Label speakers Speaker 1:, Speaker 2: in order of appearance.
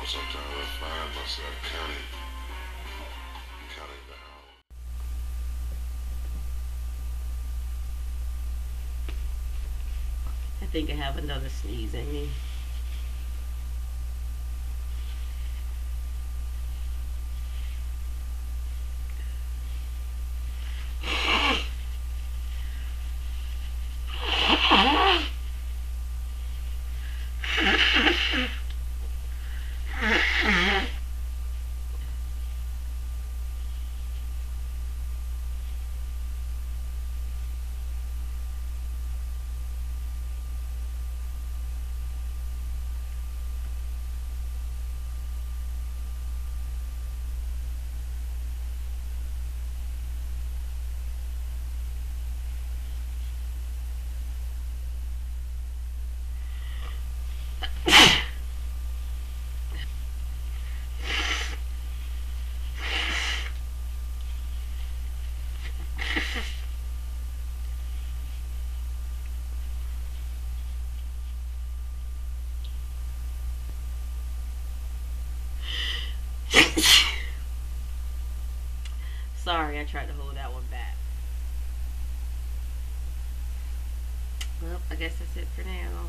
Speaker 1: sometimes I find myself counting the hours.
Speaker 2: I think I have another sneeze in me. Sorry, I tried to hold that one back. Well, I guess that's it for now.